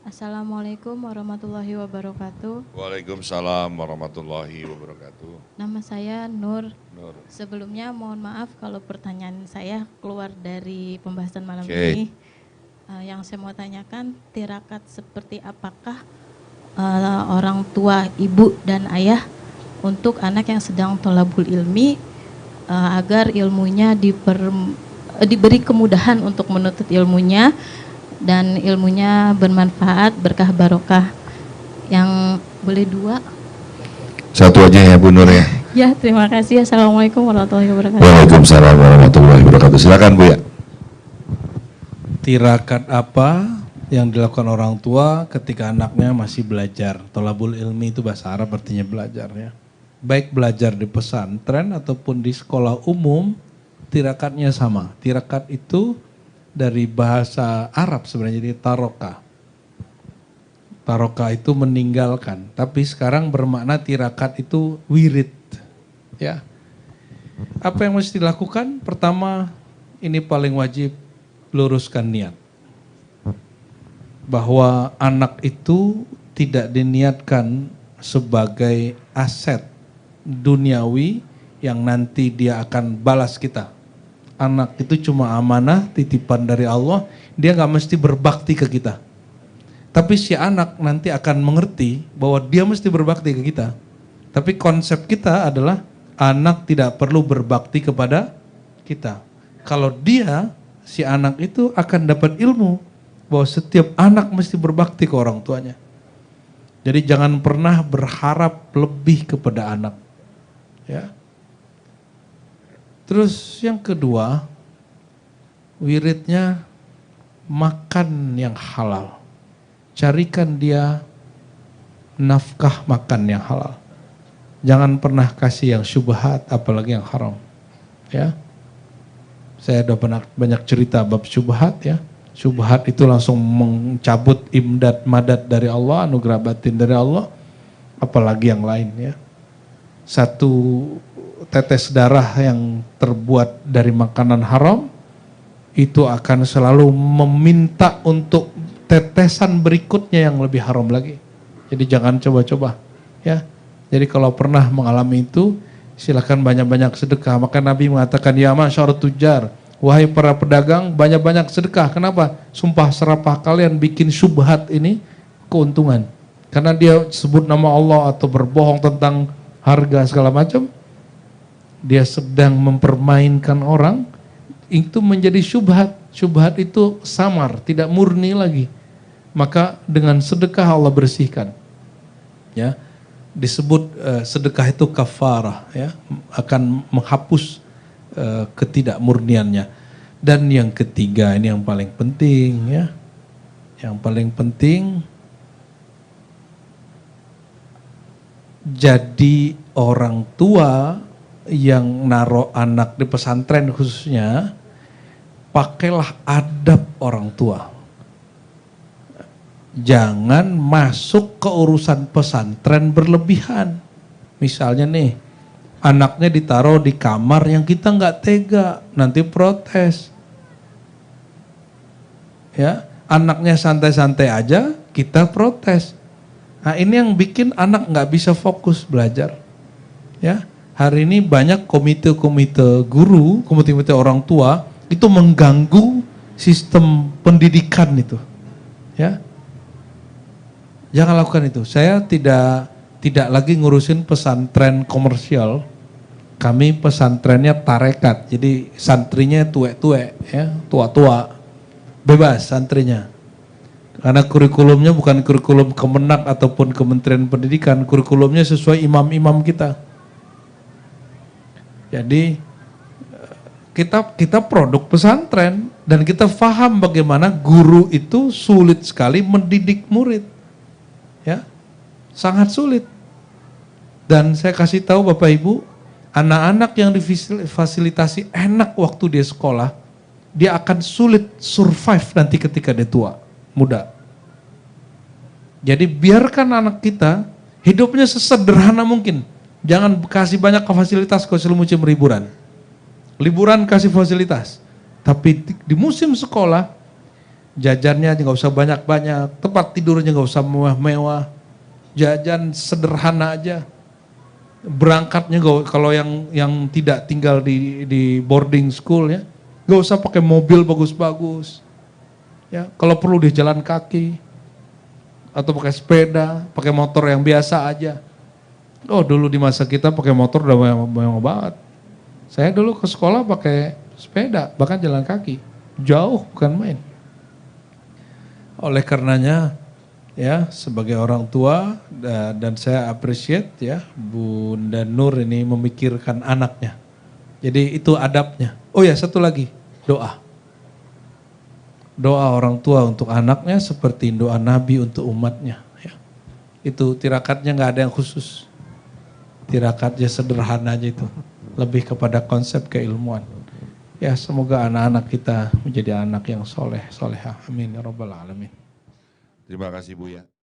Assalamualaikum warahmatullahi wabarakatuh. Waalaikumsalam warahmatullahi wabarakatuh. Nama saya Nur. Nur. Sebelumnya mohon maaf kalau pertanyaan saya keluar dari pembahasan malam Oke. ini. Yang saya mau tanyakan, tirakat seperti apakah orang tua, ibu dan ayah untuk anak yang sedang thalabul ilmi agar ilmunya diberi kemudahan untuk menuntut ilmunya dan ilmunya bermanfaat, berkah barokah. Yang boleh dua? Satu aja ya Bu Nur ya. Ya, terima kasih. Assalamualaikum warahmatullahi wabarakatuh. Waalaikumsalam warahmatullahi wabarakatuh. Silakan Bu ya. Tirakat apa yang dilakukan orang tua ketika anaknya masih belajar? Thalabul ilmi itu bahasa Arab artinya belajar ya. Baik belajar di pesantren ataupun di sekolah umum, tirakatnya sama. Tirakat itu dari bahasa Arab sebenarnya, jadi taroka. Taroka itu meninggalkan, tapi sekarang bermakna tirakat itu wirid. Ya. Apa yang mesti dilakukan? Pertama, ini paling wajib, luruskan niat. Bahwa anak itu tidak diniatkan sebagai aset duniawi yang nanti dia akan balas kita. Anak itu cuma amanah, titipan dari Allah, dia gak mesti berbakti ke kita. Tapi si anak nanti akan mengerti bahwa dia mesti berbakti ke kita. Tapi konsep kita adalah anak tidak perlu berbakti kepada kita. Kalau dia, si anak itu akan dapat ilmu bahwa setiap anak mesti berbakti ke orang tuanya. Jadi jangan pernah berharap lebih kepada anak. Ya. Terus yang kedua, wiridnya makan yang halal. Carikan dia nafkah makan yang halal. Jangan pernah kasih yang syubhat, apalagi yang haram. Ya, saya udah banyak cerita bab syubhat ya. Syubhat itu langsung mencabut imdad madat dari Allah, anugerah batin dari Allah, apalagi yang lain ya. Satu tetes darah yang terbuat dari makanan haram itu akan selalu meminta untuk tetesan berikutnya yang lebih haram lagi. Jadi jangan coba-coba ya. Jadi kalau pernah mengalami itu, silakan banyak-banyak sedekah. Maka Nabi mengatakan, ya masyarakat tujar, wahai para pedagang, banyak-banyak sedekah. Kenapa? Sumpah serapah kalian bikin syubhat ini keuntungan. Karena dia sebut nama Allah atau berbohong tentang harga segala macam, dia sedang mempermainkan orang, itu menjadi syubhat. Syubhat itu samar, tidak murni lagi. Maka dengan sedekah Allah bersihkan. Ya, disebut sedekah itu kafarah, ya, akan menghapus ketidakmurniannya. Dan yang ketiga, ini yang paling penting, ya, yang paling penting, jadi orang tua yang naruh anak di pesantren khususnya, pakailah adab orang tua. Jangan masuk ke urusan pesantren berlebihan. Misalnya nih, anaknya ditaruh di kamar yang kita nggak tega, nanti protes. Ya, anaknya santai-santai aja, kita protes. Nah ini yang bikin anak nggak bisa fokus belajar. Ya, hari ini banyak komite-komite guru, komite-komite orang tua itu mengganggu sistem pendidikan itu. Ya, jangan lakukan itu. Saya tidak lagi ngurusin pesantren komersial. Kami pesantrennya tarekat. Jadi santrinya tuek-tuek, ya, tua-tua. Bebas santrinya. Karena kurikulumnya bukan kurikulum Kemenak ataupun Kementerian Pendidikan, kurikulumnya sesuai imam-imam kita. Jadi kita produk pesantren dan kita paham bagaimana guru itu sulit sekali mendidik murid. Ya, sangat sulit. Dan saya kasih tahu Bapak Ibu, anak-anak yang difasilitasi enak waktu dia sekolah, dia akan sulit survive nanti ketika dia tua, muda. Jadi biarkan anak kita hidupnya sesederhana mungkin. Jangan kasih banyak fasilitas kalau musim liburan kasih fasilitas. Tapi di musim sekolah, Jajannya nggak usah banyak-banyak, tempat tidurnya nggak usah mewah-mewah, jajan sederhana aja. Berangkatnya kalau yang tidak tinggal di boarding school ya, nggak usah pakai mobil bagus-bagus. Ya, kalau perlu di jalan kaki atau pakai sepeda, pakai motor yang biasa aja. Oh, dulu di masa kita pakai motor udah mewah banget. Saya dulu ke sekolah pakai sepeda, bahkan jalan kaki. Jauh, bukan main. Oleh karenanya, ya sebagai orang tua dan saya appreciate ya Bunda Nur ini memikirkan anaknya. Jadi itu adabnya. Oh ya, satu lagi, doa. Doa orang tua untuk anaknya seperti doa Nabi untuk umatnya. Ya. Itu tirakatnya nggak ada yang khusus. Tirakatnya sederhana aja itu. Lebih kepada konsep keilmuan. Ya semoga anak-anak kita menjadi anak yang soleh, solehah. Amin ya rabbal alamin. Terima kasih Buya.